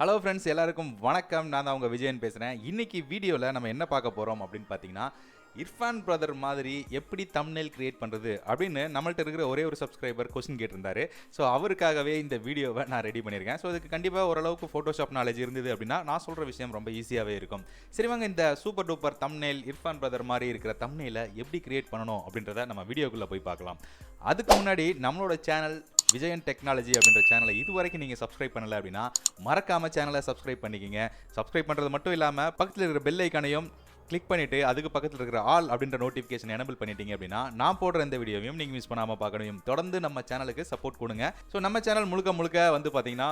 Hello friends, எல்லாருக்கும் வணக்கம். நான் தான் உங்கள் விஜயன் பேசுகிறேன். இன்றைக்கி வீடியோவில் நம்ம என்ன பார்க்க போகிறோம் அப்படின்னு பார்த்தீங்கன்னா, இர்ஃபான் பிரதர் மாதிரி எப்படி தம்ப்நெயில் கிரியேட் பண்ணுறது அப்படின்னு நம்மள்ட்ட இருக்கிற ஒரே ஒரு சப்ஸ்கிரைபர் கொஸ்டின் கேட்டிருந்தாரு. ஸோ அவருக்காகவே இந்த வீடியோவை நான் ரெடி பண்ணியிருக்கேன். ஸோ அதுக்கு கண்டிப்பாக ஓரளவுக்கு ஃபோட்டோஷாப் நாலேஜ் இருந்தது அப்படின்னா நான் சொல்கிற விஷயம் ரொம்ப ஈஸியாகவே இருக்கும். சரி வாங்க, இந்த super duper thumbnail Irfan brother மாதிரி இருக்கிற தம்ப்நெயிலை எப்படி கிரியேட் பண்ணணும் அப்படின்றத நம்ம வீடியோக்குள்ளே போய் பார்க்கலாம். அதுக்கு முன்னாடி நம்மளோட சேனல் விஜயன் டெக்னாலஜி அப்படின்ற சேனலை இது வரைக்கும் நீங்கள் சப்ஸ்கிரைப் பண்ணலை அப்படின்னா மறக்காமல் சேனலை சப்ஸ்கிரைப் பண்ணிக்கிங்க. சப்ஸ்கிரைப் பண்ணுறது மட்டும் இல்லாமல் பக்கத்தில் இருக்கிற பெல் ஐக்கானையும் கிளிக் பண்ணிவிட்டு அதுக்கு பக்கத்தில் இருக்கிற ஆல் அப்படின்ற நோட்டிஃபிகேஷன் எனபிள் பண்ணிட்டீங்க அப்படின்னா நான் போடுற இந்த வீடியோவையும் நீங்கள் மிஸ் பண்ணாமல் பார்க்கணும். தொடர்ந்து நம்ம சேனலுக்கு சப்போர்ட் கொடுங்க. ஸோ நம்ம சேனல் முழுக்க வந்து பார்த்தீங்கன்னா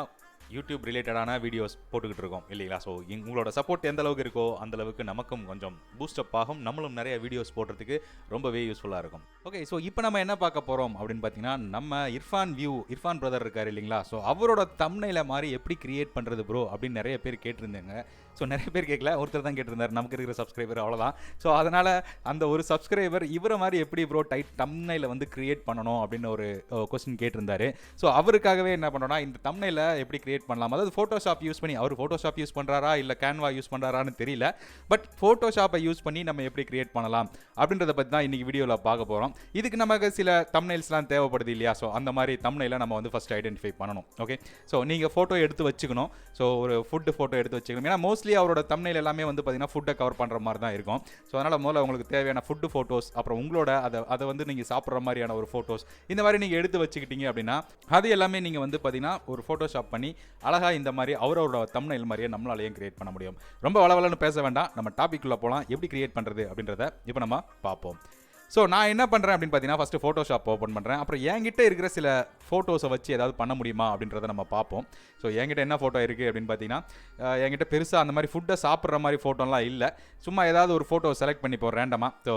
யூடியூப் ரிலேட்டடான வீடியோஸ் போட்டுக்கிட்டு இருக்கோம் இல்லைங்களா? ஸோ உங்களோட சப்போர்ட் எந்த அளவுக்கு இருக்கோ அந்த அளவுக்கு நமக்கும் கொஞ்சம் பூஸ்டப் ஆகும். நம்மளும் நிறைய வீடியோஸ் போடுறதுக்கு ரொம்பவே யூஸ்ஃபுல்லாக இருக்கும். ஓகே, ஸோ இப்போ நம்ம என்ன பார்க்க போகிறோம் அப்படின்னு பார்த்தீங்கன்னா, நம்ம இர்ஃபான் பிரதர் இருக்கார் இல்லைங்களா? ஸோ அவரோட தம்ப்நெயிலை மாதிரி எப்படி கிரியேட் பண்ணுறது ப்ரோ அப்படின்னு நிறைய பேர் கேட்டிருந்தாங்க. ஸோ நிறைய பேர் கேட்கல, ஒருத்தர் தான் கேட்டிருந்தார், நமக்கு இருக்கிற சப்ஸ்கிரைபர், அவ்வளோதான். ஸோ அதனால் அந்த ஒரு சப்ஸ்கிரைபர் இவரை மாதிரி எப்படி ப்ரோ தம்ப்நெயிலை வந்து கிரியேட் பண்ணணும் அப்படின்னு ஒரு கொஸ்டின் கேட்டிருந்தாரு. ஸோ அவருக்காகவே என்ன பண்ணோன்னா, இந்த தம்ப்நெயிலை எப்படி கிரியேட் பண்ணலாம், அதாவது ஃபோட்டோஷாப் யூஸ் பண்ணி, அவர் ஃபோட்டோஷாப் யூஸ் பண்ணுறாரா இல்லை கேன்வா யூஸ் பண்ணுறாரான்னு தெரியல, பட் ஃபோட்டோஷாப்பை யூஸ் பண்ணி நம்ம எப்படி கிரியேட் பண்ணலாம் அப்படின்றத பற்றி தான் இன்றைக்கி வீடியோவில் பார்க்க போகிறோம். இதுக்கு நமக்கு சில தம்ப்நெயில்ஸ்லாம் தேவைப்படுது இல்லையா? ஸோ அந்த மாதிரி தம்ப்நெயிலை நம்ம வந்து ஃபஸ்ட் ஐடென்டிஃபை பண்ணணும். ஓகே, ஸோ நீங்கள் ஃபோட்டோ எடுத்து வச்சுக்கணும். ஸோ ஒரு ஃபுட்டு ஃபோட்டோ எடுத்து வச்சுக்கணும். ஏன்னா மோஸ்ட்லி அவரோட தம்ப்நெயில் எல்லாமே வந்து பார்த்தீங்கன்னா ஃபுட்டை கவர் பண்ணுற மாதிரி தான் இருக்கும். ஸோ அதனால் முதல்ல உங்களுக்கு தேவையான ஃபுட்டு ஃபோட்டோஸ், அப்புறம் உங்களோட அதை வந்து நீங்கள் சாப்பிட்ற மாதிரியான ஒரு ஃபோட்டோஸ், இந்த மாதிரி நீங்கள் எடுத்து வச்சுக்கிட்டீங்க அப்படின்னா அது எல்லாமே நீங்கள் வந்து பார்த்தீங்கன்னா ஒரு ஃபோட்டோஷாப் பண்ணி அழகாக இந்த மாதிரி அவரோட தம்ப்நெயில் மாதிரியே நம்மளாலையும் கிரியேட் பண்ண முடியும். ரொம்ப வளவலன்னு பேச வேண்டாம், நம்ம டாபிக்குள்ளே போகலாம். எப்படி கிரியேட் பண்ணுறது அப்படின்றத இப்போ நம்ம பார்ப்போம். ஸோ நான் என்ன பண்ணுறேன் அப்படின்னு பார்த்தீங்கன்னா, ஃபஸ்ட்டு ஃபோட்டோஷாப் ஓப்பன் பண்ணுறேன். அப்புறம் என்கிட்ட இருக்கிற சில ஃபோட்டோஸை வச்சு ஏதாவது பண்ண முடியுமா அப்படின்றத நம்ம பார்ப்போம். ஸோ என்கிட்ட என்ன ஃபோட்டோ இருக்குது அப்படின்னு பார்த்தீங்கன்னா, என்கிட்ட பெருசாக அந்த மாதிரி ஃபுட்டை சாப்பிட்ற மாதிரி ஃபோட்டோலாம் இல்லை. சும்மா ஏதாவது ஒரு ஃபோட்டோ செலக்ட் பண்ணிப்போம் ரேண்டமாக. ஸோ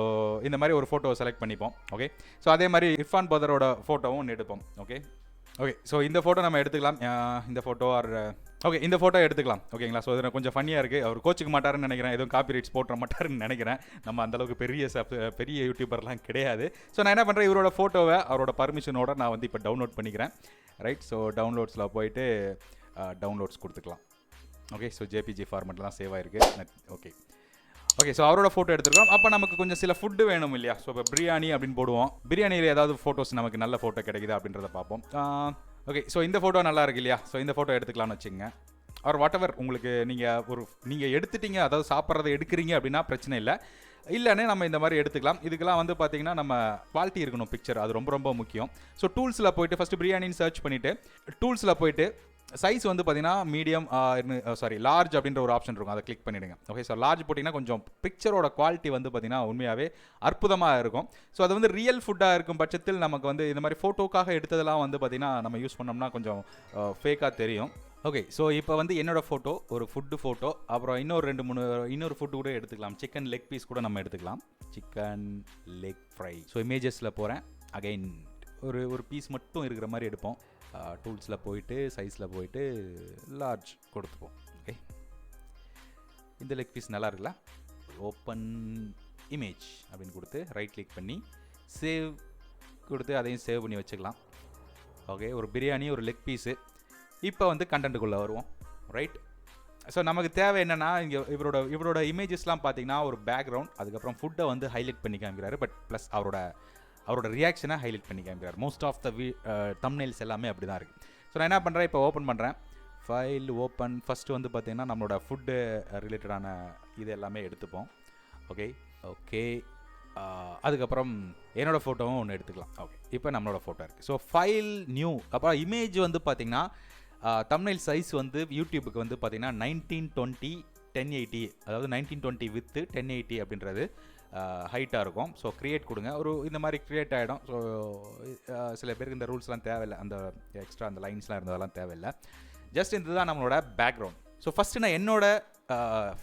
இந்த மாதிரி ஒரு ஃபோட்டோ செலக்ட் பண்ணிப்போம். ஓகே, ஸோ அதே மாதிரி இர்ஃபான் பிரதரோட ஃபோட்டோவும் ஒன்று எடுப்போம். ஓகே, ஸோ இந்த ஃபோட்டோ நம்ம எடுத்துக்கலாம். இந்த ஃபோட்டோ இந்த ஃபோட்டோ எடுத்துக்கலாம். ஓகேங்களா? ஸோ இது கொஞ்சம் ஃபன்னியாக இருக்குது. அவர் கோச்சிக்க மாட்டாருன்னு நினைக்கிறேன், எதுவும் காப்பி ரைட்ஸ் போட்டுற மாட்டாருன்னு நினைக்கிறேன். நம்ம அந்தளவுக்கு பெரிய யூடியூபர்லாம் கிடையாது. ஸோ நான் என்ன பண்ணுறேன், இவரோட ஃபோட்டோவை அவரோட பர்மிஷனோட நான் வந்து இப்போ டவுன்லோட் பண்ணிக்கிறேன். ரைட், ஸோ டவுன்லோட்ஸில் போயிட்டு டவுன்லோட்ஸ் கொடுத்துக்கலாம். ஓகே, ஸோ ஜேபிஜி ஃபார்மெட்டில் தான் சேவ் ஆகிருக்கு. ஓகே, ஸோ அவரோட ஃபோட்டோ எடுத்துருக்கோம். அப்போ நமக்கு கொஞ்சம் சில ஃபுட்டு வேணும் இல்லையா? ஸோ இப்போ பிரியாணி அப்படின்னு போடுவோம். பிரியாணியில் ஏதாவது ஃபோட்டோஸ் நமக்கு நல்ல ஃபோட்டோ கிடைக்குதா அப்படின்றத பார்ப்போம். ஓகே, ஸோ இந்த ஃபோட்டோ நல்லா இருக்கு இல்லையா? ஸோ இந்த ஃபோட்டோ எடுத்துக்கலாம்னு வச்சுங்க. ஆர் வாட் எவர் உங்களுக்கு நீங்கள் எடுத்துட்டீங்க, அதாவது சாப்பிட்றதை எடுக்கிறீங்க அப்படின்னா பிரச்சனை இல்லை. இல்லைன்னே நம்ம இந்த மாதிரி எடுத்துக்கலாம். இதுக்கெல்லாம் வந்து பார்த்தீங்கன்னா நம்ம குவாலிட்டி இருக்கணும் பிக்சர், அது ரொம்ப ரொம்ப முக்கியம். ஸோ டூல்ஸில் போய்ட்டு ஃபஸ்ட்டு பிரியாணின்னு சர்ச் பண்ணிவிட்டு டூல்ஸில் போய்ட்டு சைஸ் வந்து பார்த்தீங்கன்னா மீடியம் லார்ஜ் அப்படின்ற ஒரு ஆப்ஷன் இருக்கும், அதை கிளிக் பண்ணிவிடுங்க. ஓகே, ஸோ லார்ஜ் போட்டிங்கன்னா கொஞ்சம் பிக்சரோட குவாலிட்டி வந்து பார்த்தீங்கன்னா உண்மையாகவே அற்புதமாக இருக்கும். ஸோ அது வந்து ரியல் ஃபுட்டாக இருக்கும் பட்சத்தில் நமக்கு வந்து இந்த மாதிரி ஃபோட்டோக்காக எடுத்ததெல்லாம் வந்து பார்த்தீங்கன்னா நம்ம யூஸ் பண்ணோம்னா கொஞ்சம் ஃபேக்காக தெரியும். ஓகே, ஸோ இப்போ வந்து என்னோடய ஃபோட்டோ, ஒரு ஃபுட்டு ஃபோட்டோ, அப்புறம் இன்னொரு ஃபுட்டு கூட எடுத்துக்கலாம். சிக்கன் லெக் பீஸ் கூட நம்ம எடுத்துக்கலாம். Chicken leg fry. ஸோ இமேஜஸில் போகிறேன். அகைன் ஒரு பீஸ் மட்டும் இருக்கிற மாதிரி எடுப்போம். டூல்ஸில் போயிட்டு சைஸில் போயிட்டு லார்ஜ் கொடுத்துப்போம். ஓகே, இந்த லெக் பீஸ் நல்லா இருக்குல்ல? ஓப்பன் இமேஜ் அப்படின்னு கொடுத்து ரைட் கிளிக் பண்ணி சேவ் கொடுத்து அதையும் சேவ் பண்ணி வச்சுக்கலாம். ஓகே, ஒரு பிரியாணி, ஒரு லெக் பீஸு. இப்போ வந்து கண்டென்ட்டுக்குள்ளே வருவோம். ரைட், ஸோ நமக்கு தேவை என்னென்னா, இங்கே இவரோட இமேஜஸ்லாம் பார்த்தீங்கன்னா ஒரு பேக்ரவுண்ட், அதுக்கப்புறம் ஃபுட்டை வந்து ஹைலைட் பண்ணி காமிக்கிறாரு. பட் ப்ளஸ் அவரோட ரியாக்ஷனை ஹைலைட் பண்ணி காமிக்கிறார். மோஸ்ட் ஆஃப் த தம்ப்நெயில்ஸ் எல்லாமே அப்படி தான் இருக்குது. ஸோ நான் என்ன பண்ணுறேன், இப்போ ஓப்பன் பண்ணுறேன். File open. ஃபஸ்ட்டு வந்து பார்த்திங்கன்னா நம்மளோட ஃபுட்டு ரிலேட்டடான இது எல்லாமே எடுத்துப்போம். ஓகே, அதுக்கப்புறம் என்னோடய ஃபோட்டோவும் ஒன்று எடுத்துக்கலாம். ஓகே, இப்போ நம்மளோட ஃபோட்டோ இருக்குது. So file new. அப்புறம் இமேஜ் வந்து பார்த்திங்கன்னா தம்ப்நெயில் சைஸ் வந்து யூடியூபுக்கு வந்து பார்த்திங்கன்னா 1920 1080, அதாவது 1920 வித்து 1080 அப்படின்றது ஹைட்டாக இருக்கும். ஸோ க்ரியேட் கொடுங்க. இந்த மாதிரி க்ரியேட் ஆகிடும். ஸோ சில பேருக்கு இந்த ரூல்ஸ்லாம் தேவையில்லை, அந்த எக்ஸ்ட்ரா அந்த லைன்ஸ்லாம் இருந்ததெல்லாம் தேவையில்லை. ஜஸ்ட் இதுதான் நம்மளோட பேக்ரவுண்ட். ஸோ ஃபஸ்ட்டு நான்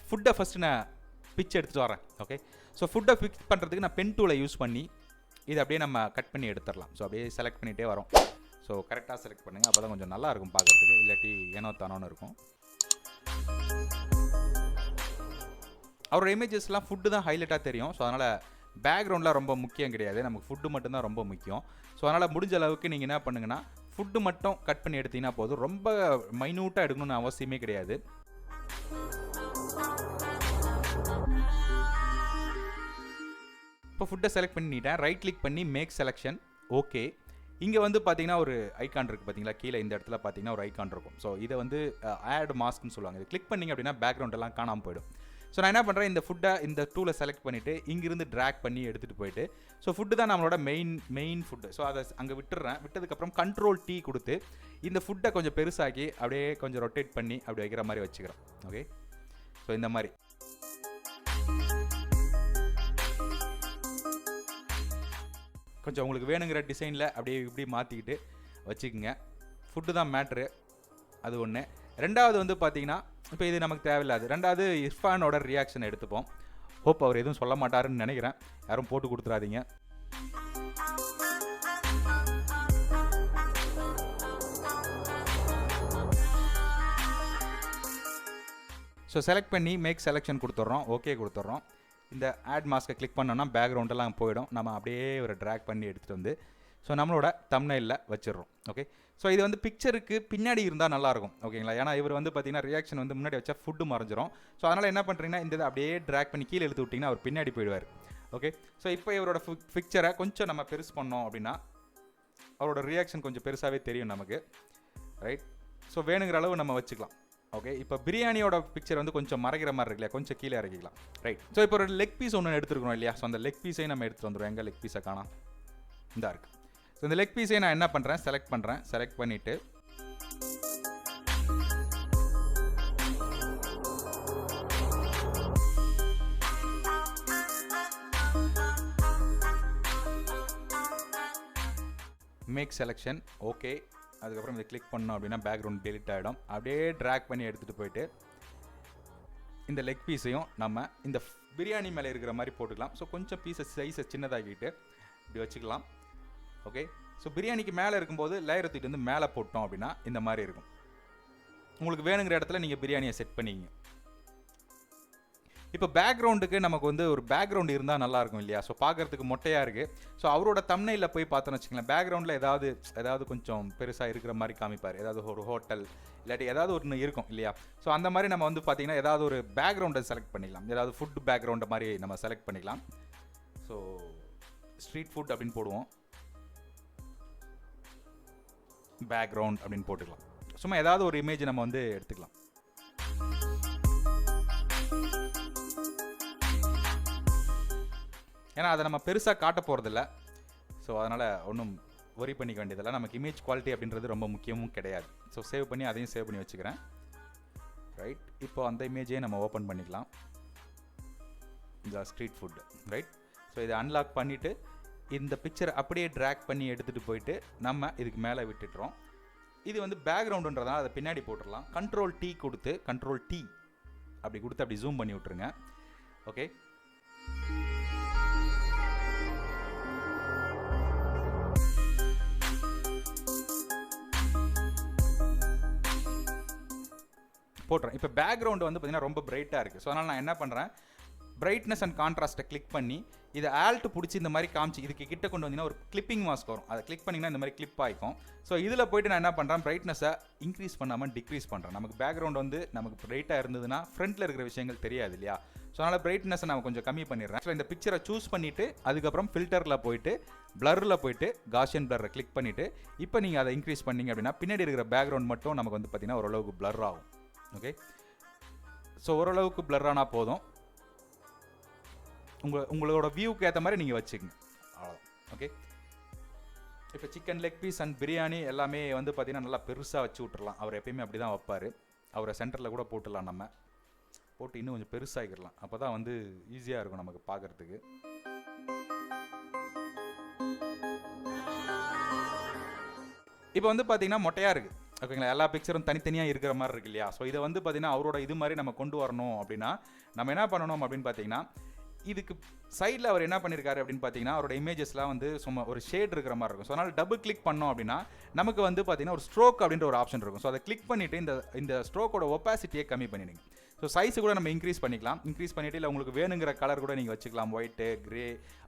ஃபுட்டை நான் பிச் எடுத்துகிட்டு வரேன். ஓகே, ஸோ ஃபுட்டை ஃபிக்ஸ் பண்ணுறதுக்கு நான் பென் டூலை யூஸ் பண்ணி இதை அப்படியே நம்ம கட் பண்ணி எடுத்துடலாம். ஸோ அப்படியே செலக்ட் பண்ணிகிட்டே வரோம். ஸோ கரெக்டாக செலக்ட் பண்ணுங்கள், அப்போ தான் கொஞ்சம் நல்லாயிருக்கும் பார்க்குறதுக்கு. இல்லாட்டி ஏனோ தானோன்னு இருக்கும். அவரோட இமேஜஸ்லாம் ஃபுட்டு தான் ஹைலைட்டாக தெரியும். ஸோ அதனால் பேக்ரவுண்டில் ரொம்ப முக்கியம் கிடையாது, நமக்கு ஃபுட்டு மட்டும்தான் ரொம்ப முக்கியம். ஸோ அதனால் முடிஞ்ச அளவுக்கு நீங்கள் என்ன பண்ணுங்கன்னா ஃபுட்டு மட்டும் கட் பண்ணி எடுத்தீங்கன்னா போதும். ரொம்ப மைன்யூட்டாக எடுக்கணும்னு அவசியமே கிடையாது. இப்போ ஃபுட்டை செலக்ட் பண்ணிட்டேன். ரைட் கிளிக் பண்ணி மேக் செலெக்ஷன். ஓகே. இங்கே வந்து பார்த்தீங்கன்னா ஒரு ஐக்கான் இருக்குது பார்த்தீங்களா, கீழே இந்த இடத்துல பார்த்தீங்கன்னா ஒரு ஐக்கான் இருக்கும். ஸோ இதை வந்து ஆட் மாஸ்க்னு சொல்லுவாங்க. இது கிளிக் பண்ணிங்க அப்படின்னா பேக்ரவுண்ட் எல்லாம் காணாமல் போயிடும். ஸோ நான் என்ன பண்ணுறேன், இந்த ஃபுட்டை இந்த டூலை செலக்ட் பண்ணிவிட்டு இங்கிருந்து ட்ராக் பண்ணி எடுத்துகிட்டு போயிட்டு, ஸோ ஃபுட்டு தான் நம்மளோட மெயின் ஃபுட்டு. ஸோ அதை அங்கே விட்டுறேன். விட்டதுக்கப்புறம் கண்ட்ரோல் T கொடுத்து இந்த ஃபுட்டை கொஞ்சம் பெருசாக்கி அப்படியே கொஞ்சம் ரொட்டேட் பண்ணி அப்படி வைக்கிற மாதிரி வச்சுக்கிறோம். ஓகே. ஸோ இந்த மாதிரி கொஞ்சம் உங்களுக்கு வேணுங்கிற டிசைனில் அப்படியே இப்படி மாற்றிக்கிட்டு வச்சுக்கோங்க. ஃபுட்டு தான் மேட்ரு, அது ஒன்று. ரெண்டாவது வந்து பார்த்தீங்கன்னா, இப்போ இது நமக்கு தேவையில்லாது. ரெண்டாவது இர்ஃபானோட ரியாக்ஷன் எடுத்துப்போம். ஹோப் அவர் எதுவும் சொல்ல மாட்டாருன்னு நினைக்கிறேன். யாரும் போட்டு கொடுத்துறாதீங்க. ஸோ செலக்ட் பண்ணி மேக் செலெக்ஷன் கொடுத்துட்றோம். ஓகே கொடுத்துட்றோம். இந்த ஆட் மாஸ்க்கை கிளிக் பண்ணோன்னா பேக்ரவுண்டெல்லாம் போயிடும். நம்ம அப்படியே ஒரு ட்ராக் பண்ணி எடுத்துகிட்டு வந்து ஸோ நம்மளோட தம்ப்நெயிலில் வச்சிடுறோம். ஓகே. ஸோ இது வந்து பிக்சருக்கு பின்னாடி இருந்தால் நல்லாயிருக்கும். ஓகேங்களா? ஏன்னா இவர் வந்து பார்த்தீங்கன்னா ரியாக்ஷன் வந்து முன்னாடி வச்சா ஃபுட்டு மறைஞ்சிரும். ஸோ அதனால் என்ன பண்ணுறீங்கன்னா, இந்த அப்படியே ட்ராக் பண்ணி கீழே எடுத்து விட்டிங்கன்னா அவர் பின்னாடி போயிடுவார். ஓகே. ஸோ இப்போ இவரோட பிக்சரை கொஞ்சம் நம்ம பெருசு பண்ணோம் அப்படின்னா அவரோட ரியாக்ஷன் கொஞ்சம் பெருசாகவே தெரியும் நமக்கு. ரைட். ஸோ வேணுங்கிற அளவு நம்ம வச்சுக்கலாம். ஓகே. இப்போ பிரியாணியோட பிக்சர் வந்து கொஞ்சம் மறைக்கிற மாதிரி இருக்கு இல்லையா, கொஞ்சம் கீழே இறக்கிக்கலாம். ரைட். ஸோ இப்போ ஒரு லெக் பீஸ் ஒன்று எடுத்துருக்கணும் இல்லையா. ஸோ அந்த லெக் பீஸையும் நம்ம எடுத்துகிட்டு வந்துடுவோம். எங்கே லெக் பீஸை காணோம், இந்தா இருக்குது. ஸோ இந்த லெக் பீஸை நான் என்ன பண்ணுறேன், செலக்ட் பண்ணுறேன். செலக்ட் பண்ணிவிட்டு மேக் செலெக்ஷன். ஓகே. அதுக்கப்புறம் இதை கிளிக் பண்ணோம் அப்படின்னா பேக்ரவுண்ட் டெலிட் ஆகிடும். அப்படியே ட்ராக் பண்ணி எடுத்துகிட்டு போயிட்டு இந்த லெக் பீஸையும் நம்ம இந்த பிரியாணி மேலே இருக்கிற மாதிரி போட்டுக்கலாம். ஸோ கொஞ்சம் சைஸை சின்னதாகிட்டு இப்படி வச்சுக்கலாம். ஓகே. ஸோ பிரியாணிக்கு மேலே இருக்கும்போது லேயரை தூக்கிட்டு வந்து மேலே போட்டோம் அப்படின்னா இந்த மாதிரி இருக்கும். உங்களுக்கு வேணுங்கிற இடத்துல நீங்கள் பிரியாணியை செட் பண்ணிக்கிங்க. இப்போ பேக்ரவுண்டுக்கு நமக்கு வந்து ஒரு பேக்ரவுண்ட் இருந்தால் நல்லாயிருக்கும் இல்லையா. ஸோ பார்க்குறதுக்கு மொட்டையாக இருக்குது. ஸோ அவரோட தம்ப்நெயிலில் போய் பார்த்தோன்னு வச்சுக்கலாம், பேக்ரவுண்டில் ஏதாவது கொஞ்சம் பெருசாக இருக்கிற மாதிரி காமிப்பார். ஏதாவது ஒரு ஹோட்டல் இல்லாட்டி ஏதாவது ஒன்று இருக்கும் இல்லையா. ஸோ அந்த மாதிரி நம்ம வந்து பார்த்திங்கன்னா ஏதாவது ஒரு பேக்ரவுண்டை செலக்ட் பண்ணிக்கலாம். ஏதாவது ஃபுட் பேக்ரவுண்டை மாதிரி நம்ம செலக்ட் பண்ணிக்கலாம். ஸோ ஸ்ட்ரீட் ஃபுட் அப்படின்னு போடுவோம், பேக்ரவுண்ட் அப்படின்னு போட்டுக்கலாம். சும்மா ஏதாவது ஒரு இமேஜ் நம்ம வந்து எடுத்துக்கலாம். ஏன்னா அதை நம்ம பெருசாக காட்ட போகிறதில்ல. ஸோ அதனால் ஒன்றும் ஒரி பண்ணிக்க வேண்டியதில்லை. நமக்கு இமேஜ் குவாலிட்டி அப்படின்றது ரொம்ப முக்கியமும் கிடையாது. ஸோ சேவ் பண்ணி அதையும் சேவ் பண்ணி வச்சுக்கிறேன். ரைட். இப்போ அந்த இமேஜையே நம்ம ஓப்பன் பண்ணிக்கலாம். இந்த ஸ்ட்ரீட் ஃபுட். ரைட். ஸோ இதை அன்லாக் பண்ணிவிட்டு இந்த பிக்சரை அப்படியே ட்ராக் பண்ணி எடுத்துகிட்டு போயிட்டு நம்ம இதுக்கு மேலே விட்டுட்டுறோம். இது வந்து பேக்ரவுண்டுன்றதால அதை பின்னாடி போட்டுடலாம். கண்ட்ரோல் T கொடுத்து கண்ட்ரோல் T அப்படி கொடுத்து அப்படி ஜூம் பண்ணி விட்டுருங்க. ஓகே. போட்டுறேன். இப்போ பேக்ரவுண்டு வந்து பார்த்தீங்கன்னா ரொம்ப பிரைட்டாக இருக்குது. ஸோ அதனால் நான் என்ன பண்ணுறேன், பிரைட்னஸ் அண்ட் கான்ட்ராஸ்ட்டை கிளிக் பண்ணி இதை ஆல்ட் பிடிச்சி இந்த மாதிரி காமிச்சு இதுக்கு கிட்ட கொண்டு வந்தீங்கன்னா ஒரு கிளிப்பிங் மாஸ்க் வரும். அதை கிளிக் பண்ணிங்கன்னா இந்த மாதிரி கிளிப் ஆகிக்கும். ஸோ இதில் போய்ட்டு நான் என்ன பண்ணுறேன், பிரைட்னஸை இன்க்ரீஸ் பண்ணாமல் டிக்ரீஸ் பண்ணுறேன். நமக்கு பேக்ரவுண்ட் வந்து நமக்கு பிரைட்டாக இருந்ததுன்னா ஃப்ரண்ட்டில் இருக்கிற விஷயங்கள் தெரியாது இல்லையா. ஸோ அதனால் பிரைட்னஸை நான் கொஞ்சம் கம்மி பண்ணிடுறேன். ஸோ இந்த பிக்சரை சூஸ் பண்ணிவிட்டு அதுக்கப்புறம் ஃபில்டரில் போயிட்டு பிளரில் போயிட்டு காஷியன் பிளரை கிளிக் பண்ணிவிட்டு இப்போ நீங்கள் அதை இன்க்ரீஸ் பண்ணிங்க அப்படின்னா பின்னாடி இருக்கிற பேக்ரவுண்ட் மட்டும் நமக்கு வந்து பார்த்திங்கன்னா ஓரளவுக்கு பிளர் ஆகும். ஓகே. ஸோ ஓரளவுக்கு பிளர் ஆனால் போதும். உங்களோட வியூக்கு ஏற்ற மாதிரி நீங்கள் வச்சுக்கோங்க. அவ்வளோ. ஓகே. இப்போ chicken leg piece and biryani எல்லாமே வந்து பார்த்திங்கன்னா நல்லா பெருசாக வச்சு விட்றலாம். அவர் எப்பயுமே அப்படி தான் வைப்பார். அவரை சென்டரில் கூட போட்டுடலாம். நம்ம போட்டு இன்னும் கொஞ்சம் பெருசாகிடலாம். அப்போ தான் வந்து ஈஸியாக இருக்கும் நமக்கு பார்க்குறதுக்கு. இப்போ வந்து பார்த்திங்கன்னா மொட்டையாக இருக்குது. ஓகேங்களா. எல்லா பிக்சரும் தனித்தனியாக இருக்கிற மாதிரி இருக்கு இல்லையா. ஸோ இதை வந்து பார்த்திங்கன்னா அவரோட இது மாதிரி நம்ம கொண்டு வரணும் அப்படின்னா நம்ம என்ன பண்ணணும் அப்படின்னு பார்த்தீங்கன்னா, இதுக்கு சைடில் அவர் என்ன பண்ணியிருக்காரு அப்படின்னு பார்த்தீங்கன்னா அவரோட இமேஜஸ்லாம் வந்து சும்மா ஒரு ஷேட் இருக்கிற மாதிரி இருக்கும். ஸோ அதனால் டபுள் கிளிக் பண்ணோம் அப்படின்னா நமக்கு வந்து பார்த்தீங்கன்னா ஒரு ஸ்ட்ரோக் அப்படின்ற ஒரு ஆப்ஷன் இருக்கும். ஸோ அதை கிளிக் பண்ணிவிட்டு இந்த ஸ்ட்ரோக்கோட ஒப்பாசிட்டியை கம்மி பண்ணிடுங்க. ஸோ சைஸு கூட நம்ம இன்க்ரீஸ் பண்ணிக்கலாம். இன்க்ரீஸ் பண்ணிவிட்டு இல்லை உங்களுக்கு வேணுங்கிற கலர் கூட நீங்கள் வச்சுக்கலாம். White, grey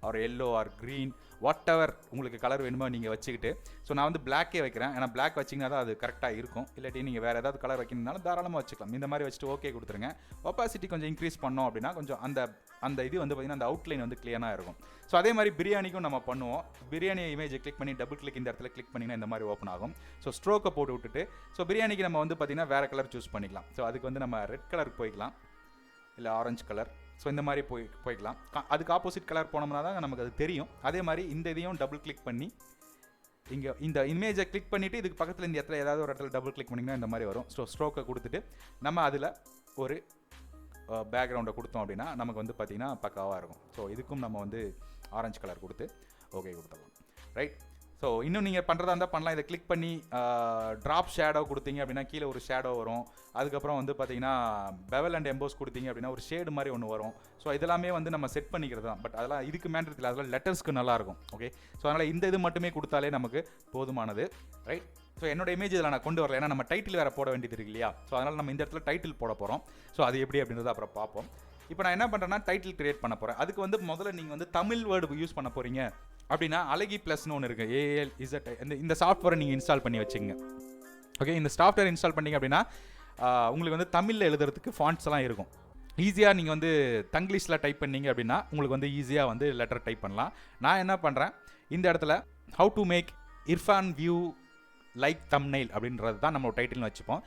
or yellow or green whatever உங்களுக்கு கலர் வேணுமோ நீங்கள் வச்சுக்கிட்டு. ஸோ நான் வந்து பிளாக்கே வைக்கிறேன், ஏன்னா பிளாக் வச்சிங்கன்னா தான் அது கரெக்டாக இருக்கும். இல்லாட்டி நீங்கள் வேறு ஏதாவது கலர் வைக்கணும்னாலும் தாராளமாக வச்சுக்கலாம். இந்த மாதிரி வச்சுட்டு ஓகே கொடுத்துருங்க. ஒப்பாசிட்டி கொஞ்சம் இன்க்ரீஸ் பண்ணோம் அப்படின்னா கொஞ்சம் அந்த இது வந்து பார்த்திங்கன்னா அந்த அவுட்லைன் வந்து கிளியராக இருக்கும். ஸோ அதே மாதிரி பிரியாணிக்கும் நம்ம பண்ணுவோம். பிரியாணி இமேஜை கிளிக் பண்ணி டபுள் கிளிக் இந்த இடத்துல கிளிக் பண்ணிங்கன்னா இந்த மாதிரி ஓப்பன் ஆகும். ஸோ ஸ்ட்ரோக்கை போட்டு விட்டுட்டு ஸோ பிரியாணிக்கு நம்ம வந்து பார்த்திங்கன்னா வேறு கலர் சூஸ் பண்ணிக்கலாம். ஸோ அதுக்கு வந்து நம்ம ரெட் கலருக்கு போய்க்கலாம், இல்லை ஆரஞ்சு கலர். ஸோ இந்த மாதிரி போய்க்கலாம். அதுக்கு ஆப்போசிட் கலர் போனோம்னா தான் நமக்கு அது தெரியும். அதே மாதிரி இந்த இதையும் டபுள் கிளிக் பண்ணி இங்கே இந்த இமேஜை கிளிக் பண்ணிவிட்டு இதுக்கு பக்கத்தில் இந்த இடத்துல ஏதாவது ஒரு இடத்துல டபுள் கிளிக் பண்ணிங்கன்னா இந்த மாதிரி வரும். ஸோ ஸ்ட்ரோக்கை கொடுத்துட்டு நம்ம அதில் ஒரு பேக்ரவுண்டை கொடுத்தோம் அப்படின்னா நமக்கு வந்து பார்த்திங்கன்னா பக்காவாக இருக்கும். ஸோ இதுக்கும் நம்ம வந்து ஆரஞ்சு கலர் கொடுத்து ஓகே கொடுத்துடலாம். ரைட். ஸோ இன்னும் நீங்கள் பண்ணுறதா இருந்தால் பண்ணலாம். இதை கிளிக் பண்ணி ட்ராப் ஷேடோ கொடுத்தீங்க அப்படின்னா கீழே ஒரு ஷேடோ வரும். அதுக்கப்புறம் வந்து பார்த்தீங்கன்னா பெவல் அண்ட் எம்போஸ் கொடுத்தீங்க அப்படின்னா ஒரு ஷேடு மாதிரி ஒன்று வரும். ஸோ இதெல்லாமே வந்து நம்ம செட் பண்ணிக்கிறது தான். பட் அதெல்லாம் இதுக்கு மேண்டத்தில் அதெல்லாம் லெட்டர்ஸ்க்கு நல்லாயிருக்கும். ஓகே. ஸோ அதனால் இந்த இது மட்டுமே கொடுத்தாலே நமக்கு போதுமானது. ரைட். ஸோ என்னோட இமேஜ் இதில் நான் கொண்டு வரல, ஏன்னா நம்ம டைட்டில் வேறு போட வேண்டியது இருக்கு இல்லையா. ஸோ அதனால் நம்ம இந்த இடத்துல டைட்டில் போட போகிறோம். ஸோ அது எப்படி அப்படின்றத அப்புறம் பார்ப்போம். இப்போ நான் என்ன பண்ணுறேன்னா டைட்டில் கிரியேட் பண்ண போகிறேன். அதுக்கு வந்து முதல்ல நீங்கள் வந்து தமிழ் வேர்டு யூஸ் பண்ண போகிறீங்க அப்படின்னா அழகி ப்ளஸ்னு ஒன்று இருக்குது, ALIZ. இந்த சாஃப்ட்வேரை நீங்கள் இன்ஸ்டால் பண்ணி வச்சுங்க. ஓகே. இந்த சாஃப்ட்வேர் இன்ஸ்டால் பண்ணிங்க அப்படின்னா உங்களுக்கு வந்து தமிழில் எழுதுறதுக்கு ஃபாண்ட்ஸ் எல்லாம் இருக்கும். ஈஸியாக நீங்கள் வந்து தங்கிலீஷில் டைப் பண்ணீங்க அப்படின்னா உங்களுக்கு வந்து ஈஸியாக வந்து லெட்டர் டைப் பண்ணலாம். நான் என்ன பண்ணுறேன், இந்த இடத்துல how to make Irfan view like thumbnail அப்படின்றது தான் நம்ம டைட்டில்னு வச்சுப்போம்.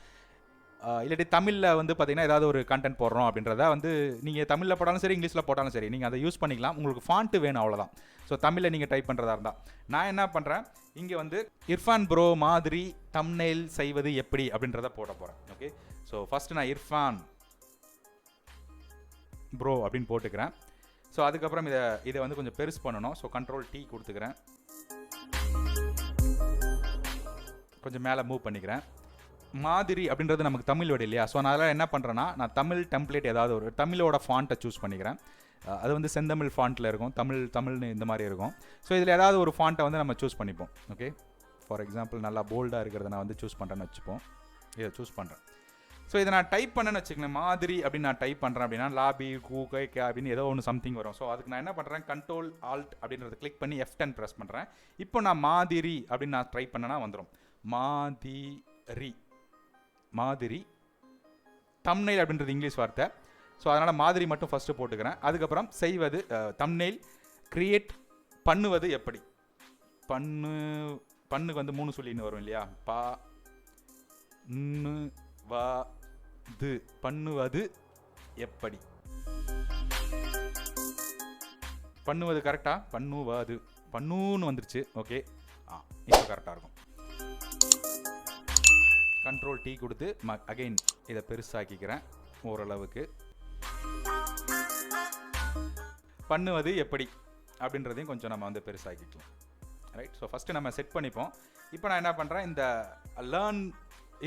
இல்லாட்டி தமிழில் வந்து பார்த்திங்கன்னா ஏதாவது ஒரு கண்டென்ட் போடுறோம் அப்படின்றத வந்து நீங்கள் தமிழில் போட்டாலும் சரி இங்கிலீஷில் போட்டாலும் சரி நீங்கள் அதை யூஸ் பண்ணிக்கலாம். உங்களுக்கு ஃபாண்ட்டு வேணும், அவ்வளோதான். ஸோ தமிழில் நீங்கள் டைப் பண்ணுறதா இருந்தால் நான் என்ன பண்ணுறேன், இங்கே வந்து இர்ஃபான் ப்ரோ மாதிரி தம்ப்நெயில் செய்வது எப்படி அப்படின்றத போட போகிறேன். ஓகே. ஸோ ஃபஸ்ட்டு நான் இர்ஃபான் ப்ரோ அப்படின்னு போட்டுக்கிறேன். ஸோ அதுக்கப்புறம் இதை வந்து கொஞ்சம் பெருசு பண்ணணும். ஸோ Ctrl+T கொடுத்துக்கிறேன், கொஞ்சம் மேலே மூவ் பண்ணிக்கிறேன். மாதிரி அப்படின்றது நமக்கு தமிழ் வேர்டு இல்லையா. ஸோ அதனால் என்ன பண்ணுறேன்னா நான் தமிழ் டெம்ப்ளேட் ஏதாவது ஒரு தமிழோட ஃபாண்ட்டை சூஸ் பண்ணிக்கிறேன். அது வந்து செந்தமிழ் ஃபாண்ட்டில் இருக்கும், தமிழ்னு இந்த மாதிரி இருக்கும். ஸோ இதில் ஏதாவது ஒரு ஃபாண்ட்டை வந்து நம்ம சூஸ் பண்ணிப்போம். ஓகே. ஃபார் எக்ஸாம்பிள் நல்லா போல்டாக இருக்கிறத நான் வந்து சூஸ் பண்ணுறேன்னு வச்சுப்போம். இதை சூஸ் பண்ணுறேன். ஸோ இதை நான் டைப் பண்ணேன்னு வச்சுக்கேன், மாதிரி அப்படின்னு நான் டைப் பண்ணுறேன் அப்படின்னா லாபி கூகை அப்படின்னு ஏதோ ஒன்று சம்திங் வரும். ஸோ அதுக்கு நான் என்ன பண்ணுறேன், Ctrl+Alt அப்படின்றத கிளிக் பண்ணி F10 ப்ரெஸ் பண்ணுறேன். இப்போ நான் மாதிரி அப்படின்னு நான் ட்ரை பண்ணேன்னா வந்துடும். மாதிரி தம்ப்நெயில் அப்படின்றது இங்கிலீஷ் வார்த்தை. ஸோ அதனால் மாதிரி மட்டும் ஃபஸ்ட்டு போட்டுக்கிறேன். அதுக்கப்புறம் செய்வது தம்ப்நெயில் கிரியேட் பண்ணுவது எப்படி. பண்ணுக்கு வந்து 3 சொல்லின்னு வரும் இல்லையா. பண்ணுவது எப்படி. பண்ணுவது கரெக்டா, பண்ணுன்னு வந்துருச்சு. ஓகே. இப்போ கரெக்டாக இருக்கும். Ctrl+T கொடுத்து அகைன் இதை பெருசாக்கிக்கிறேன் ஓரளவுக்கு. பண்ணுவது எப்படி அப்படின்றதையும் கொஞ்சம் நம்ம வந்து பெருசாக்கிக்கலாம். ரைட். ஸோ ஃபஸ்ட்டு நம்ம செட் பண்ணிப்போம். இப்போ நான் என்ன பண்ணுறேன், இந்த லேர்ன்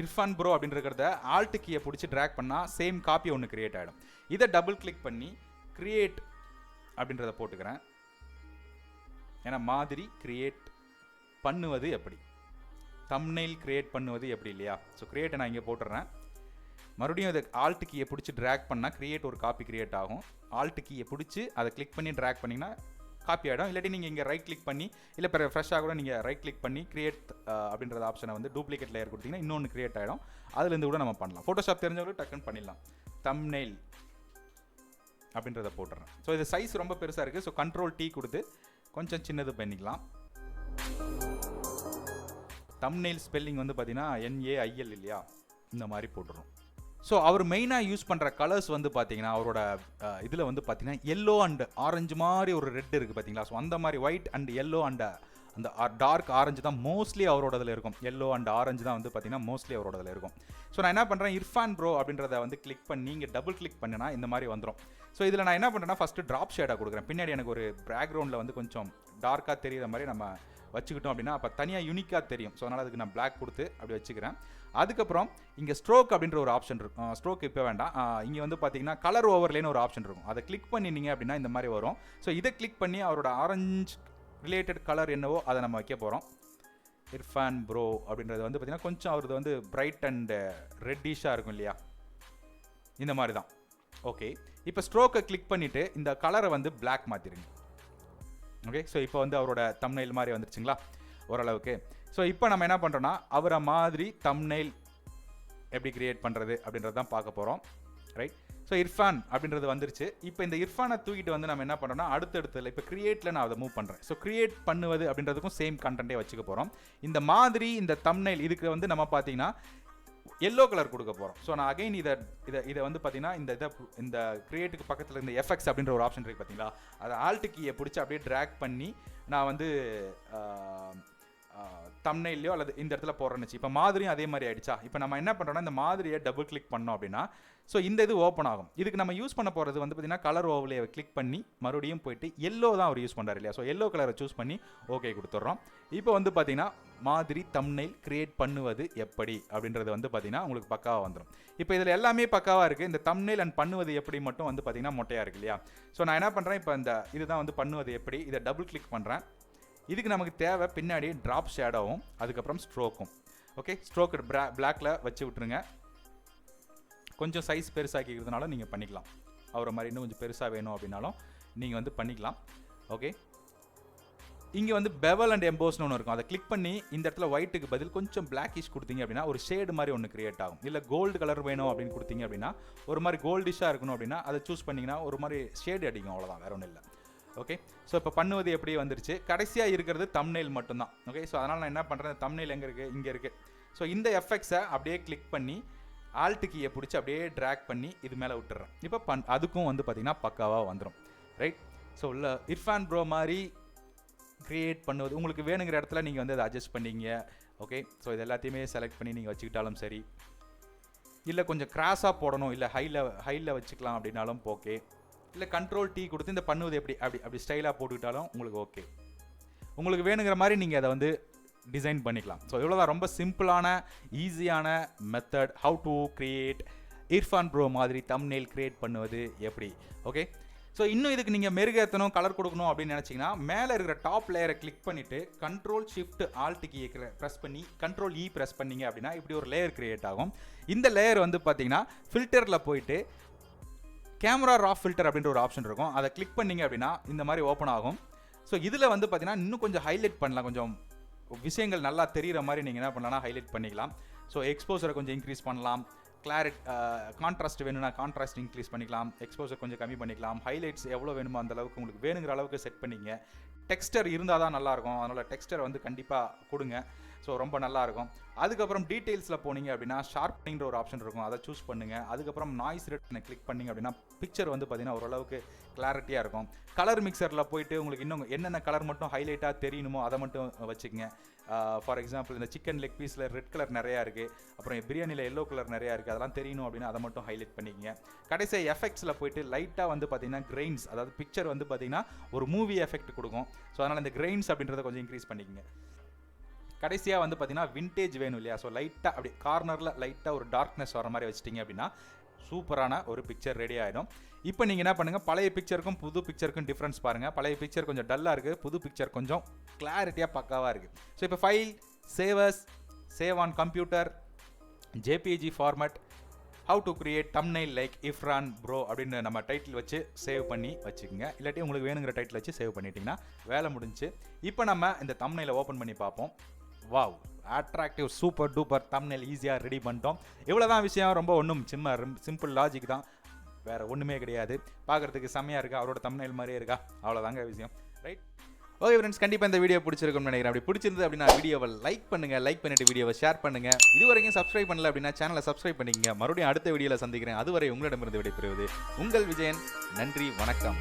இர்ஃபான் ப்ரோ அப்படின்றத ஆல்ட் கீயை பிடிச்சி ட்ராக் பண்ணால் சேம் காப்பி ஒன்று கிரியேட் ஆகிடும். இதை டபுள் கிளிக் பண்ணி கிரியேட் அப்படின்றத போட்டுக்கிறேன். ஏன்னா மாதிரி கிரியேட் பண்ணுவது எப்படி, தம்ப்நெயில் கிரியேட் பண்ணுவது எப்படி இல்லையா. ஸோ கிரியேட்டை நான் இங்கே போட்டுடுறேன். மறுபடியும் அதை ஆல்ட் கீயை பிடிச்சி ட்ராக் பண்ணால் கிரியேட் ஒரு காப்பி கிரியேட் ஆகும். ஆல்ட் கீயை பிடிச்சி அதை கிளிக் பண்ணி ட்ராக் பண்ணிங்கன்னா காப்பி ஆகிடும். இல்லாட்டி நீங்கள் இங்கே ரைட் கிளிக் பண்ணி இல்லை பிற ஃப்ரெஷ்ஷாக கூட நீங்கள் ரைட் கிளிக் பண்ணி கிரியேட் அப்படின்றத ஆப்ஷனை வந்து டூப்ளிகேட் லேயர் கொடுத்தீங்கன்னா இன்னொன்று கிரியேட் ஆகிடும். அதுலேருந்து கூட நம்ம பண்ணலாம். ஃபோட்டோஷாப் தெரிஞ்சவங்களுக்கு டக்குன்னு பண்ணிடலாம். தம்ப்நெயில் அப்படின்றத போட்டுறேன். ஸோ இது சைஸ் ரொம்ப பெருசாக இருக்குது. ஸோ Ctrl+T கொடுத்து கொஞ்சம் சின்னது பண்ணிக்கலாம். தம்ப்நெயில் ஸ்பெல்லிங் வந்து பார்த்தீங்கன்னா NAIL இல்லையா, இந்த மாதிரி போட்டுரும். ஸோ அவர் மெயினாக யூஸ் பண்ணுற கலர்ஸ் வந்து பார்த்தீங்கன்னா அவரோட இதில் வந்து பார்த்தீங்கன்னா எல்லோ அண்ட் ஆரஞ்சு மாதிரி ஒரு ரெட் இருக்குது பார்த்தீங்களா. ஸோ அந்த மாதிரி ஒயிட் அண்ட் எல்லோ அண்ட் அந்த டார்க் ஆரஞ்சு தான் மோஸ்ட்லி அவரோட இதில் இருக்கும். எல்லோ அண்ட் ஆரஞ்சு தான் வந்து பார்த்தீங்கன்னா மோஸ்ட்லி அவரோட இதில் இருக்கும். ஸோ நான் என்ன பண்ணுறேன், இர்ஃபான் ப்ரோ அப்படின்றத வந்து கிளிக் பண்ணி இங்கே டபுள் கிளிக் பண்ணினா இந்த மாதிரி வந்துடும். ஸோ இதில் நான் என்ன பண்ணுறேன்னா ஃபஸ்ட்டு ட்ராப் ஷேடாக கொடுக்குறேன். பின்னாடி எனக்கு ஒரு பேக்ரவுண்டில் வந்து கொஞ்சம் டார்க்காக தெரியுற மாதிரி நம்ம வச்சுக்கிட்டோம் அப்படின்னா அப்போ தனியாக யூனிக்காக தெரியும். ஸோ அதனால் அதுக்கு நான் பிளாக் கொடுத்து அப்படி வச்சுக்கிறேன். அதுக்கப்புறம் இங்கே ஸ்ட்ரோக் அப்படின்ற ஒரு ஆப்ஷன் இருக்கும். ஸ்ட்ரோக் இப்போ வேண்டாம். இங்கே வந்து பார்த்தீங்கன்னா கலர் ஓவர்லேன்னு ஒரு ஆப்ஷன் இருக்கும். அதை கிளிக் பண்ணினீங்க அப்படின்னா இந்த மாதிரி வரும். ஸோ இதை கிளிக் பண்ணி அவரோட ஆரஞ்சு ரிலேட்டட் கலர் என்னவோ அதை நம்ம வைக்க போகிறோம். இர்ஃபான் ப்ரோ அப்படின்றது வந்து பார்த்தீங்கன்னா கொஞ்சம் அவரது வந்து பிரைட் அண்ட் ரெட்டிஷாக இருக்கும் இல்லையா, இந்த மாதிரி தான். ஓகே. இப்போ ஸ்ட்ரோக்கை கிளிக் பண்ணிவிட்டு இந்த கலரை வந்து பிளாக் மாற்றிடுங்க. ஓகே, ஸோ இப்போ வந்து அவரோட தம்ப்நெயில் மாதிரி வந்துருச்சுங்களா ஓரளவுக்கு. ஸோ இப்போ நம்ம என்ன பண்ணுறோன்னா அவரை மாதிரி தம்ப்நெயில் எப்படி கிரியேட் பண்ணுறது அப்படின்றது தான் பார்க்க போகிறோம். ரைட், ஸோ இர்ஃபான் அப்படின்றது வந்துருச்சு. இப்போ இந்த இர்ஃபானை தூக்கிட்டு வந்து நம்ம என்ன பண்ணுறோம்னா அடுத்தடுத்துல இப்போ கிரியேட்டில் நான் அதை மூவ் பண்ணுறேன். ஸோ கிரியேட் பண்ணுவது அப்படின்றதுக்கும் சேம் கண்டென்ட்டே வச்சுக்க போகிறோம். இந்த மாதிரி இந்த தம்ப்நெயில் இதுக்கு வந்து நம்ம பார்த்தீங்கன்னா எல்லோ கலர் கொடுக்க போகிறோம். ஸோ நான் அகைன் இதை வந்து பார்த்தீங்கன்னா இந்த கிரியேட்டுக்கு பக்கத்தில் இந்த எஃப்எக்ஸ் அப்படின்ற ஒரு ஆப்ஷன் இருக்குது பார்த்தீங்களா, அதை ஆல்ட் கீயை பிடிச்சி அப்படியே ட்ராக் பண்ணி நான் வந்து தம்ப்நெயிலையோ அல்லது இந்த இடத்துல போடுறேன்னு. இப்போ மாதிரியும் அதே மாதிரி ஆயிடுச்சா. இப்போ நம்ம என்ன பண்ணுறோம்னா இந்த மாதிரியை டபுள் கிளிக் பண்ணோம் அப்படின்னா ஸோ இந்த இது ஓப்பன் ஆகும். இதுக்கு நம்ம யூஸ் பண்ண போகிறது வந்து பார்த்தீங்கன்னா கலர் ஓவர்லே கிளிக் பண்ணி மறுபடியும் போயிட்டு எல்லோ தான் அவர் யூஸ் பண்ணுறாரு இல்லையா. ஸோ எல்லோ கலரை சூஸ் பண்ணி ஓகே கொடுத்துட்றோம். இப்போ வந்து பார்த்தீங்கன்னா மாதிரி தம்ப்நெயில் கிரியேட் பண்ணுவது எப்படி அப்படின்றது வந்து பார்த்தீங்கன்னா உங்களுக்கு பக்காவாக வந்துடும். இப்போ இதில் எல்லாமே பக்காவாக இருக்குது. இந்த தம்ப்நெயில் அண்ட் பண்ணுவது எப்படி மட்டும் வந்து பார்த்தீங்கன்னா மொட்டையாக இருக்கு இல்லையா. ஸோ நான் என்ன பண்ணுறேன், இப்போ இந்த இதுதான் வந்து பண்ணுவது எப்படி, இதை டபுள் கிளிக் பண்ணுறேன். இதுக்கு நமக்கு தேவை பின்னாடி ட்ராப் ஷேடோவும் அதுக்கப்புறம் ஸ்ட்ரோக்கும். ஓகே, ஸ்ட்ரோக்கு பிளாக்ல வச்சு விட்டுருங்க. கொஞ்சம் சைஸ் பெருசாக்கிக்கிறதுனால நீங்கள் பண்ணிக்கலாம். அவரை மாதிரி இன்னும் கொஞ்சம் பெருசாக வேணும் அப்படின்னாலும் நீங்கள் வந்து பண்ணிக்கலாம். ஓகே, இங்கே வந்து பெவல் அண்ட் எம்போஸ்னு ஒன்று இருக்கும். அதை கிளிக் பண்ணி இந்த இடத்துல ஒயிட்டுக்கு பதில் கொஞ்சம் பிளாக்கிஷ் கொடுத்தீங்க அப்படின்னா ஒரு ஷேடு மாதிரி ஒன்று கிரியேட் ஆகும். இல்லை கோல்டு கலர் வேணும் அப்படின்னு கொடுத்தீங்க அப்படின்னா ஒரு மாதிரி கோல்டிஷாக இருக்கணும் அப்படின்னா அதை சூஸ் பண்ணிங்கன்னா ஒரு மாதிரி ஷேடு அடிக்கும், அவ்வளோதான், வேற ஒன்றும் இல்லை. ஓகே, ஸோ இப்போ பண்ணுவது எப்படி வந்துருச்சு. கடைசியாக இருக்கிறது தம்ப்நெயில் மட்டும்தான். ஓகே, ஸோ அதனால் நான் என்ன பண்ணுறேன், தம்ப்நெயில் எங்கே இருக்குது, இங்கே இருக்குது. ஸோ இந்த எஃபெக்ட்ஸை அப்படியே கிளிக் பண்ணி ஆல்ட் கீயை பிடிச்சி அப்படியே ட்ராக் பண்ணி இது மேலே விட்டுறேன். இப்போ அதுக்கும் வந்து பார்த்திங்கன்னா பக்காவாக வந்துடும். ரைட், ஸோ உள்ள இர்ஃபான் ப்ரோ மாதிரி க்ரியேட் பண்ணுவது உங்களுக்கு வேணுங்கிற இடத்துல நீங்கள் வந்து அதை அட்ஜஸ்ட் பண்ணிங்க. ஓகே, ஸோ இது எல்லாத்தையுமே செலக்ட் பண்ணி நீங்கள் வச்சுக்கிட்டாலும் சரி, இல்லை கொஞ்சம் கிராஸாக போடணும், இல்லை ஹையில் வச்சுக்கலாம் அப்படின்னாலும் ஓகே, இல்லை கண்ட்ரோல் டீ கொடுத்து இந்த பண்ணுவது எப்படி அப்படி ஸ்டைலாக போட்டுக்கிட்டாலும் உங்களுக்கு ஓகே. உங்களுக்கு வேணுங்கிற மாதிரி நீங்கள் அதை வந்து டிசைன் பண்ணிக்கலாம். ஸோ இவ்வளோதான், ரொம்ப சிம்பிளான ஈஸியான method how to create Irfan bro மாதிரி தம்ப்நெயில் கிரியேட் பண்ணுவது எப்படி. ஓகே, ஸோ இன்னும் இதுக்கு நீங்கள் மெருகேற்றணும், கலர் கொடுக்கணும் அப்படின்னு நினச்சிங்கன்னா மேலே இருக்கிற டாப் லேயரை கிளிக் பண்ணிவிட்டு கண்ட்ரோல் ஷிஃப்ட் ஆல்ட் கீயை ப்ரெஸ் பண்ணி கண்ட்ரோல் இ ப்ரெஸ் பண்ணிங்க அப்படின்னா இப்படி ஒரு லேயர் கிரியேட் ஆகும். இந்த லேயர் வந்து பார்த்தீங்கன்னா ஃபில்டரில் போயிட்டு கேமரா ரா ஃபில்டர் அப்படின்ற ஒரு ஆப்ஷன் இருக்கும். அதை கிளிக் பண்ணிங்க அப்படின்னா இந்த மாதிரி ஓப்பன் ஆகும். ஸோ இதில் வந்து பார்த்தீங்கன்னா இன்னும் கொஞ்சம் ஹைலைட் பண்ணலாம், கொஞ்சம் விஷயங்கள் நல்லா தெரிகிற மாதிரி நீங்கள் என்ன பண்ணலாம்னா ஹைலைட் பண்ணிக்கலாம். ஸோ எக்ஸ்போசரை கொஞ்சம் இன்க்ரீஸ் பண்ணலாம், கான்ட்ராஸ்ட் வேணும்னா கான்ட்ராஸ்ட் இன்க்ரீஸ் பண்ணிக்கலாம், எக்ஸ்போசர் கொஞ்சம் கம்மி பண்ணிக்கலாம், ஹைலைட்ஸ் எவ்வளோ வேணுமோ அந்த அளவுக்கு உங்களுக்கு வேணுங்கிற அளவுக்கு செட் பண்ணிங்க. டெக்ஸ்டர் இருந்தால் தான் நல்லாயிருக்கும், அதனால் டெக்ஸ்டர் வந்து கண்டிப்பாக கொடுங்க. ஸோ ரொம்ப நல்லாயிருக்கும். அதுக்கப்புறம் டீட்டெயில்ஸில் போனீங்க அப்படின்னா ஷார்ப்னிங்கிற ஒரு ஆப்ஷன் இருக்கும், அதை சூஸ் பண்ணுங்கள். அதுக்கப்புறம் நாய்ஸ் ரிடக்ஷனை கிளிக் பண்ணிங்க அப்படின்னா பிக்சர் வந்து பார்த்தீங்கன்னா ஓரளவுக்கு கிளாரிட்டியாக இருக்கும். கலர் மிக்சரில் போயிட்டு உங்களுக்கு இன்னும் என்னென்ன கலர் மட்டும் ஹைலைட்டாக தெரியணுமோ அதை மட்டும் வச்சுக்கோங்க. ஃபார் எக்ஸாம்பிள் இந்த சிக்கன் லெக் பீஸில் ரெட் கலர் நிறையா இருக்குது, அப்புறம் பிரியாணியில் எல்லோ கலர் நிறையா இருக்குது, அதெல்லாம் தெரியணும் அப்படின்னா அதை மட்டும் ஹைலைட் பண்ணிக்கங்க. கடைசியாக எஃபெக்ட்ஸில் போயிட்டு லைட்டாக வந்து பார்த்தீங்கன்னா கிரெயின்ஸ், அதாவது பிக்சர் வந்து பார்த்தீங்கன்னா ஒரு மூவி எஃபெக்ட் கொடுக்கும். ஸோ அதனால் இந்த கிரெயின்ஸ் அப்படின்றத கொஞ்சம் இன்க்ரீஸ் பண்ணிக்கங்க. கடைசியாக வந்து பார்த்தீங்கன்னா விண்டேஜ் வேணும் இல்லையா. ஸோ லைட்டாக அப்படி கார்னரில் லைட்டாக ஒரு டார்க்னஸ் வர மாதிரி வச்சிட்டிங்க அப்படின்னா சூப்பரான ஒரு பிக்சர் ரெடி ஆகிடும். இப்போ நீங்கள் என்ன பண்ணுங்கள், பழைய பிக்சருக்கும் புது பிக்சருக்கும் டிஃப்ரென்ஸ் பாருங்கள். பழைய பிக்சர் கொஞ்சம் டல்லாக இருக்குது, புது பிக்சர் கொஞ்சம் கிளாரிட்டியாக பக்காவாக இருக்குது. ஸோ இப்போ file save on computer JPG format how to create thumbnail like Irfan bro அப்படின்னு நம்ம டைட்டில் வச்சு சேவ் பண்ணி வச்சுக்கோங்க. இல்லாட்டி உங்களுக்கு வேணுங்கிற டைட்டில் வச்சு சேவ் பண்ணிட்டீங்கன்னா வேலை முடிஞ்சு. இப்போ நம்ம இந்த தம்ப்நெயிலை ஓப்பன் பண்ணி பார்ப்போம். Wow, attractive super duper thumbnail ஈஸியாக ரெடி பண்ணிட்டோம். இவ்வளோதான் விஷயம், ரொம்ப ஒன்றும் சிம்பிள் லாஜிக் தான், வேறு ஒன்றுமே கிடையாது. பார்க்குறதுக்கு செம்மையாக இருக்கா, அவரோட தம்ப்நெயில் மாதிரியே இருக்கா, அவ்வளோதாங்க விஷயம். ரைட், ஓகே ஃப்ரெண்ட்ஸ், கண்டிப்பாக இந்த வீடியோ பிடிச்சிருக்கும்னு நினைக்கிறேன். அப்படி பிடிச்சிருந்தது அப்படின்னா வீடியோவை லைக் பண்ணுங்கள், லைக் பண்ணிட்டு வீடியோவை ஷேர் பண்ணுங்கள். இது வரைக்கும் சப்ஸ்கிரைப் பண்ணல அப்படின்னா சேனலை சப்ஸ்கிரைப் பண்ணிக்கங்க. மறுபடியும் அடுத்த வீடியோவில் சந்திக்கிறேன். அதுவரை உங்களிடமிருந்து விடைபெறுவது உங்கள் விஜயன். நன்றி, வணக்கம்.